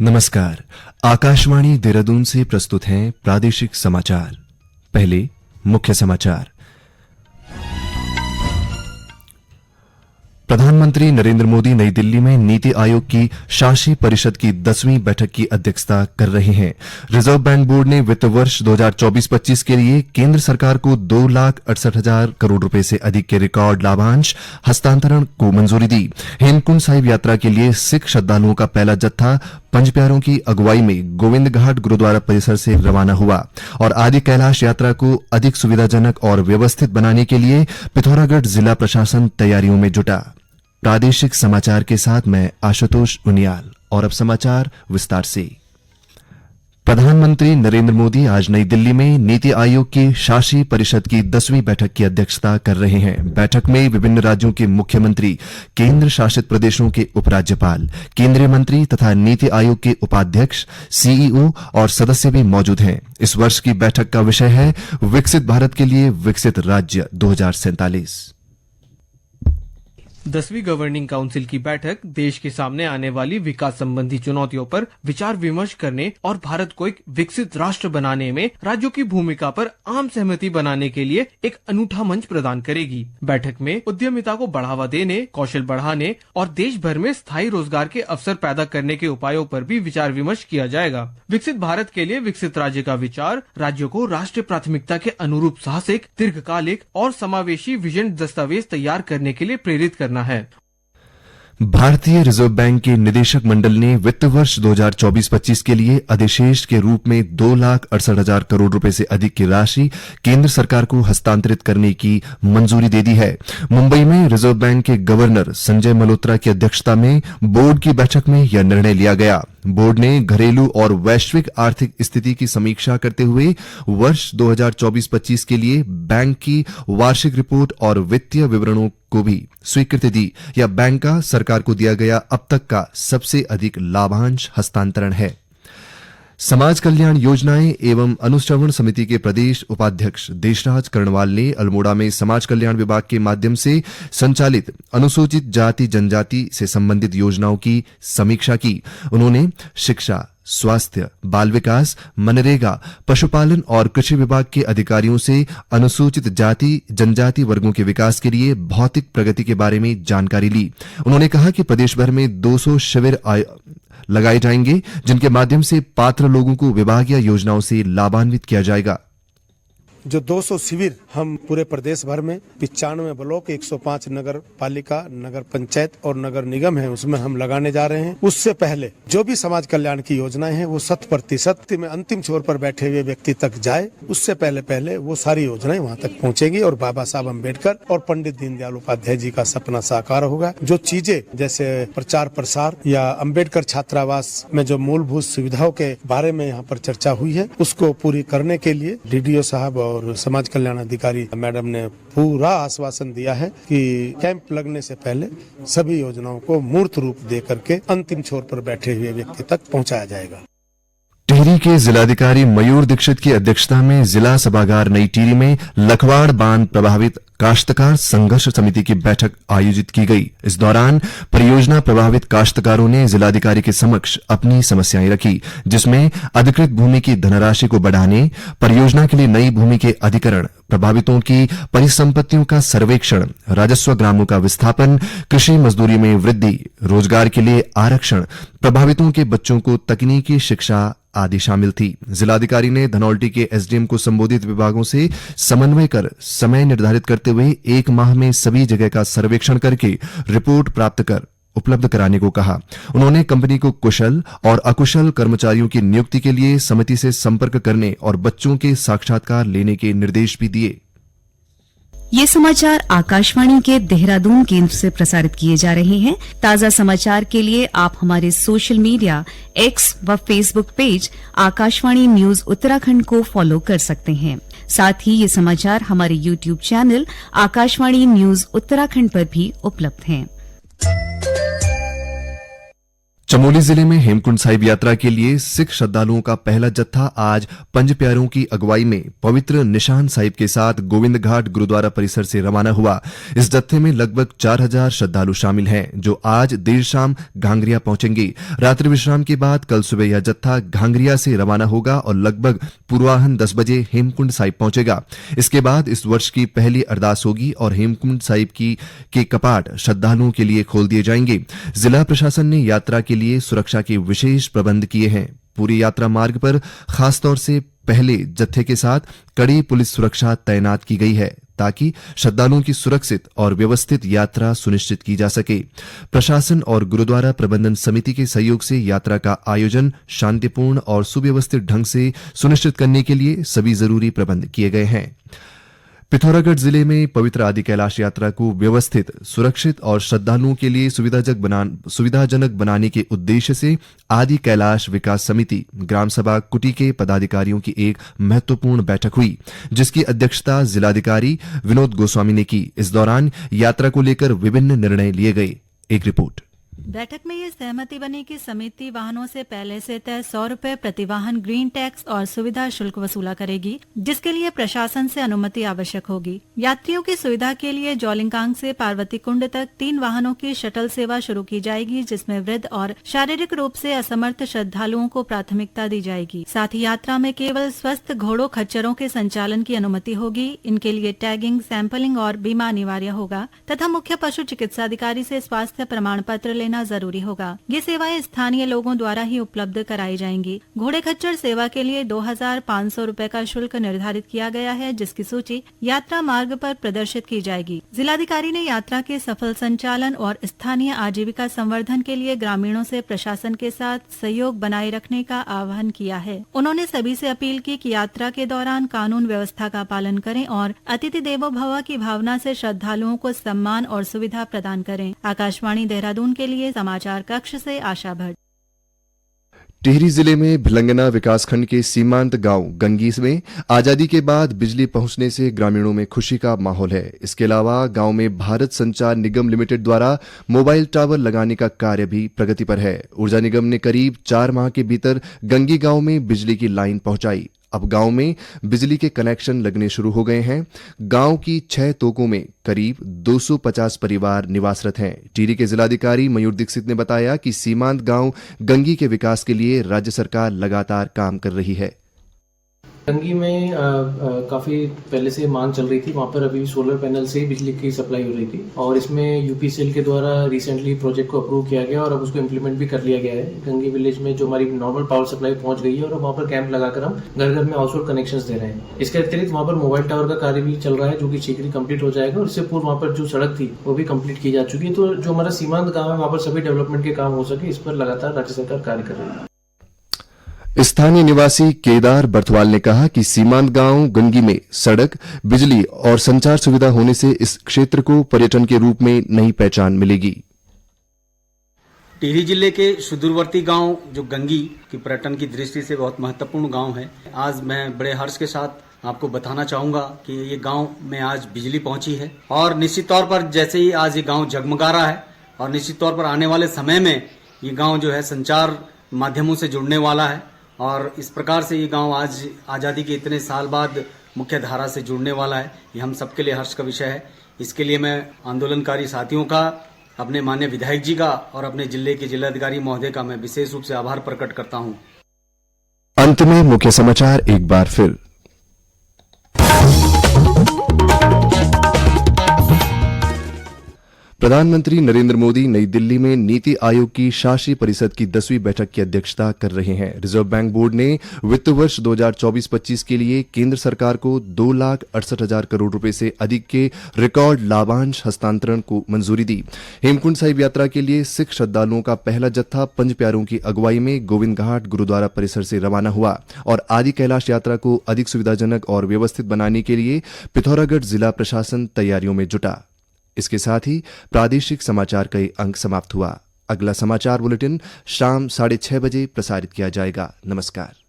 नमस्कार। आकाशवाणी देहरादून से प्रस्तुत हैं प्रादेशिक समाचार। पहले मुख्य समाचार। प्रधानमंत्री नरेंद्र मोदी नई दिल्ली में नीति आयोग की शासी परिषद की 10वीं बैठक की अध्यक्षता कर रहे हैं। रिजर्व बैंक बोर्ड ने वित्त वर्ष 2024-25 के लिए केंद्र सरकार को 2,68,000 करोड़ रुपए से अधिक के रिकॉर्ड लाभांश हस्तांतरण को मंजूरी दी। हेमकुंड साहिब यात्रा के लिए सिख श्रद्धालुओं का पहला जत्था पंज प्यारों की अगुवाई में गोविंद घाट गुरुद्वारा परिसर से रवाना हुआ और आदि कैलाश यात्रा को अधिक सुविधाजनक और व्यवस्थित बनाने के लिए पिथौरागढ़ जिला प्रशासन तैयारियों में जुटा। प्रादेशिक समाचार के साथ मैं आशुतोष उनियाल। और अब समाचार विस्तार से। प्रधानमंत्री नरेंद्र मोदी आज नई दिल्ली में नीति आयोग की शासी परिषद की 10वीं बैठक की अध्यक्षता कर रहे हैं। बैठक में विभिन्न राज्यों के मुख्यमंत्री, केंद्र शासित प्रदेशों के उपराज्यपाल, केंद्रीय मंत्री तथा नीति आयोग के उपाध्यक्ष, सीईओ और सदस्य भी मौजूद हैं। इस वर्ष की बैठक का विषय है विकसित भारत के लिए विकसित राज्य 2047। 10वीं गवर्निंग काउंसिल की बैठक देश के सामने आने वाली विकास संबंधी चुनौतियों पर विचार विमर्श करने और भारत को एक विकसित राष्ट्र बनाने में राज्यों की भूमिका पर आम सहमति बनाने के लिए एक अनूठा मंच प्रदान करेगी। बैठक में उद्यमिता को बढ़ावा देने, कौशल बढ़ाने और देश भर में स्थायी रोजगार के अवसर पैदा करने के उपायों पर भी विचार विमर्श किया जाएगा। विकसित भारत के लिए विकसित राज्य का विचार राज्यों को राष्ट्रीय प्राथमिकता के अनुरूप साहसिक, दीर्घकालिक और समावेशी विजन दस्तावेज तैयार करने के लिए प्रेरित करना है। भारतीय रिजर्व बैंक के निदेशक मंडल ने वित्त वर्ष 2024-25 के लिए अधिशेष के रूप में 2,68,000 करोड़ रुपए से अधिक की राशि केंद्र सरकार को हस्तांतरित करने की मंजूरी दे दी है। मुंबई में रिजर्व बैंक के गवर्नर संजय मल्होत्रा की अध्यक्षता में बोर्ड की बैठक में यह निर्णय लिया गया। बोर्ड ने घरेलू और वैश्विक आर्थिक स्थिति की समीक्षा करते हुए वर्ष 2024-25 के लिए बैंक की वार्षिक रिपोर्ट और वित्तीय विवरणों को भी स्वीकृति दी। यह बैंक का सरकार को दिया गया अब तक का सबसे अधिक लाभांश हस्तांतरण है। समाज कल्याण योजनाएं एवं अनुश्रवण समिति के प्रदेश उपाध्यक्ष देशराज कर्णवाल ने अल्मोड़ा में समाज कल्याण विभाग के माध्यम से संचालित अनुसूचित जाति जनजाति से संबंधित योजनाओं की समीक्षा की। उन्होंने शिक्षा, स्वास्थ्य, बाल विकास, मनरेगा, पशुपालन और कृषि विभाग के अधिकारियों से अनुसूचित जाति जनजाति वर्गों के विकास के लिए भौतिक प्रगति के बारे में जानकारी ली। उन्होंने कहा कि प्रदेश भर में 200 शिविर लगाए जाएंगे जिनके माध्यम से पात्र लोगों को विभागीय योजनाओं से लाभान्वित किया जाएगा। जो 200 शिविर हम पूरे प्रदेश भर में 95 ब्लॉक, 105 नगर पालिका, नगर पंचायत और नगर निगम है, उसमें हम लगाने जा रहे हैं। उससे पहले जो भी समाज कल्याण की योजनाएं हैं वो 100% में अंतिम छोर पर बैठे हुए व्यक्ति तक जाए, उससे पहले वो सारी योजनाएं वहां तक पहुंचेंगी और बाबा साहब अम्बेडकर और पंडित दीनदयाल उपाध्याय जी का सपना साकार होगा। जो चीजें जैसे प्रचार प्रसार या अम्बेडकर छात्रावास में जो मूलभूत सुविधाओं के बारे में यहाँ पर चर्चा हुई है, उसको पूरी करने के लिए डीडीओ साहब और समाज कल्याण अधिकारी मैडम ने पूरा आश्वासन दिया है कि कैंप लगने से पहले सभी योजनाओं को मूर्त रूप दे करके अंतिम छोर पर बैठे हुए व्यक्ति तक पहुंचाया जाएगा। टिहरी के जिलाधिकारी मयूर दीक्षित की अध्यक्षता में जिला सभागार नई टिहरी में लखवाड़ बांध प्रभावित काश्तकार संघर्ष समिति की बैठक आयोजित की गई। इस दौरान परियोजना प्रभावित काश्तकारों ने जिलाधिकारी के समक्ष अपनी समस्याएं रखी, जिसमें अधिकृत भूमि की धनराशि को बढ़ाने, परियोजना के लिए नई भूमि के अधिकरण, प्रभावितों की परिसंपत्तियों का सर्वेक्षण, राजस्व ग्रामों का विस्थापन, कृषि मजदूरी में वृद्धि, रोजगार के लिए आरक्षण, प्रभावितों के बच्चों को तकनीकी शिक्षा आदि शामिल थी। जिलाधिकारी ने धनौल्टी के एसडीएम को संबोधित विभागों से समन्वय कर समय निर्धारित करते हुए 1 माह में सभी जगह का सर्वेक्षण करके रिपोर्ट प्राप्त कर उपलब्ध कराने को कहा। उन्होंने कंपनी को कुशल और अकुशल कर्मचारियों की नियुक्ति के लिए समिति से संपर्क करने और बच्चों के साक्षात्कार लेने के निर्देश भी दिए। ये समाचार आकाशवाणी के देहरादून केंद्र से प्रसारित किए जा रहे हैं। ताजा समाचार के लिए आप हमारे सोशल मीडिया एक्स व Facebook page Akashvani news Uttarakhand को फॉलो कर सकते हैं। साथ ही ये समाचार हमारे YouTube channel Akashvani news Uttarakhand पर भी उपलब्ध हैं। चमोली जिले में हेमकुंड साहिब यात्रा के लिए सिख श्रद्धालुओं का पहला जत्था आज पंज प्यारों की अगुवाई में पवित्र निशान साहिब के साथ गोविंद घाट गुरुद्वारा परिसर से रवाना हुआ। इस जत्थे में लगभग 4000 श्रद्धालु शामिल हैं, जो आज देर शाम घांगरिया पहुंचेंगे। रात्रि विश्राम के बाद कल सुबह यह जत्था घांगरिया से रवाना होगा और लगभग पूर्वाह्न 10 बजे हेमकुंड साहिब पहुंचेगा। इसके बाद इस वर्ष की पहली अरदास होगी और हेमकुंड साहिब के कपाट श्रद्धालुओं के लिए खोल दिए जाएंगे। जिला प्रशासन ने यात्रा के लिए सुरक्षा के विशेष प्रबंध किए हैं। पूरी यात्रा मार्ग पर खासतौर से पहले जत्थे के साथ कड़ी पुलिस सुरक्षा तैनात की गई है, ताकि श्रद्धालुओं की सुरक्षित और व्यवस्थित यात्रा सुनिश्चित की जा सके। प्रशासन और गुरुद्वारा प्रबंधन समिति के सहयोग से यात्रा का आयोजन शांतिपूर्ण और सुव्यवस्थित ढंग से सुनिश्चित करने के लिए सभी जरूरी प्रबंध किए गए हैं। पिथौरागढ़ जिले में पवित्र आदि कैलाश यात्रा को व्यवस्थित, सुरक्षित और श्रद्धालुओं के लिए सुविधाजनक बनाने के उद्देश्य से आदि कैलाश विकास समिति ग्राम सभा कुटी के पदाधिकारियों की एक महत्वपूर्ण बैठक हुई, जिसकी अध्यक्षता जिलाधिकारी विनोद गोस्वामी ने की। इस दौरान यात्रा को लेकर विभिन्न निर्णय लिए गए। एक रिपोर्ट। बैठक में ये सहमति बनी कि समिति वाहनों से पहले से तय 100 रुपए प्रति वाहन ग्रीन टैक्स और सुविधा शुल्क वसूला करेगी, जिसके लिए प्रशासन से अनुमति आवश्यक होगी। यात्रियों की सुविधा के लिए जोलिंगकांग से पार्वती कुंड तक 3 वाहनों की शटल सेवा शुरू की जाएगी, जिसमें वृद्ध और शारीरिक रूप से असमर्थ श्रद्धालुओं को प्राथमिकता दी जाएगी। साथ ही यात्रा में केवल स्वस्थ घोड़ों खच्चरों के संचालन की अनुमति होगी। इनके लिए टैगिंग, सैंपलिंग और बीमा अनिवार्य होगा तथा मुख्य पशु चिकित्सा अधिकारी से स्वास्थ्य प्रमाण पत्र लेना जरूरी होगा। ये सेवाएं स्थानीय लोगों द्वारा ही उपलब्ध कराई जाएंगी। घोड़े खच्चर सेवा के लिए 2500 रुपए का शुल्क निर्धारित किया गया है, जिसकी सूची यात्रा मार्ग पर प्रदर्शित की जाएगी। जिलाधिकारी ने यात्रा के सफल संचालन और स्थानीय आजीविका संवर्धन के लिए ग्रामीणों से प्रशासन के साथ सहयोग बनाए रखने का आह्वान किया है। उन्होंने सभी से अपील की कि यात्रा के दौरान कानून व्यवस्था का पालन करें और अतिथि देवो भव की भावना से श्रद्धालुओं को सम्मान और सुविधा प्रदान करें। आकाशवाणी देहरादून के लिए समाचार कक्ष से आशा भट्ट। टिहरी जिले में भिलंगना विकासखंड के सीमांत गांव गंगी में आजादी के बाद बिजली पहुंचने से ग्रामीणों में खुशी का माहौल है। इसके अलावा गांव में भारत संचार निगम लिमिटेड द्वारा मोबाइल टावर लगाने का कार्य भी प्रगति पर है। ऊर्जा निगम ने करीब 4 माह के भीतर गंगी गांव में बिजली की लाइन पहुंचाई। अब गांव में बिजली के कनेक्शन लगने शुरू हो गए हैं। गांव की 6 तोकों में करीब 250 परिवार निवासरत हैं। टिहरी के जिलाधिकारी मयूर दीक्षित ने बताया कि सीमांत गांव गंगी के विकास के लिए राज्य सरकार लगातार काम कर रही है। गंगी में काफ़ी पहले से मांग चल रही थी। वहाँ पर अभी सोलर पैनल से ही बिजली की सप्लाई हो रही थी और इसमें यूपीसीएल के द्वारा रिसेंटली प्रोजेक्ट को अप्रूव किया गया और अब उसको इम्प्लीमेंट भी कर लिया गया है। गंगी विलेज में जो हमारी नॉर्मल पावर सप्लाई पहुंच गई है और वहाँ पर कैंप लगाकर हम घर घर में हाउसहोल्ड कनेक्शंस दे रहे हैं। इसके अतिरिक्त वहाँ पर मोबाइल टावर का कार्य भी चल रहा है, जो कि शीघ्र कंप्लीट हो जाएगा और इससे पूर्व वहाँ पर जो सड़क थी वो भी कंप्लीट की जा चुकी है। तो जो हमारा सीमांत गाँव है वहाँ पर सभी डेवलपमेंट के काम हो सके, इस पर लगातार राज्य सरकार कार्य कर रही है। स्थानीय निवासी केदार बर्थवाल ने कहा कि सीमांत गांव गंगी में सड़क, बिजली और संचार सुविधा होने से इस क्षेत्र को पर्यटन के रूप में नई पहचान मिलेगी। टिहरी जिले के सुदूरवर्ती गांव जो गंगी की पर्यटन की दृष्टि से बहुत महत्वपूर्ण गांव है, आज मैं बड़े हर्ष के साथ आपको बताना चाहूंगा कि ये गांव में आज बिजली पहुंची है और निश्चित तौर पर जैसे ही आज ये गांव जगमगा रहा है और निश्चित तौर पर आने वाले समय में ये गांव जो है संचार माध्यमों से जुड़ने वाला है और इस प्रकार से ये गांव आज आज़ादी के इतने साल बाद मुख्य धारा से जुड़ने वाला है। ये हम सबके लिए हर्ष का विषय है। इसके लिए मैं आंदोलनकारी साथियों का, अपने माननीय विधायक जी का और अपने जिले के जिलाधिकारी महोदय का मैं विशेष रूप से आभार प्रकट करता हूं। अंत में मुख्य समाचार एक बार फिर। प्रधानमंत्री नरेंद्र मोदी नई दिल्ली में नीति आयोग की शासी परिषद की 10वीं बैठक की अध्यक्षता कर रहे हैं। रिजर्व बैंक बोर्ड ने वित्त वर्ष 2024-25 के लिए केंद्र सरकार को 2,68,000 करोड़ रुपए से अधिक के रिकॉर्ड लाभांश हस्तांतरण को मंजूरी दी। हेमकुंड साहिब यात्रा के लिए सिख श्रद्धालुओं का पहला जत्था पंज प्यारों की अगुवाई में गोविंद घाट गुरुद्वारा परिसर से रवाना हुआ और आदि कैलाश यात्रा को अधिक सुविधाजनक और व्यवस्थित बनाने के लिए पिथौरागढ़ जिला प्रशासन तैयारियों में जुटा। इसके साथ ही प्रादेशिक समाचार का ये अंक समाप्त हुआ। अगला समाचार बुलेटिन शाम 6:30 बजे प्रसारित किया जाएगा। नमस्कार।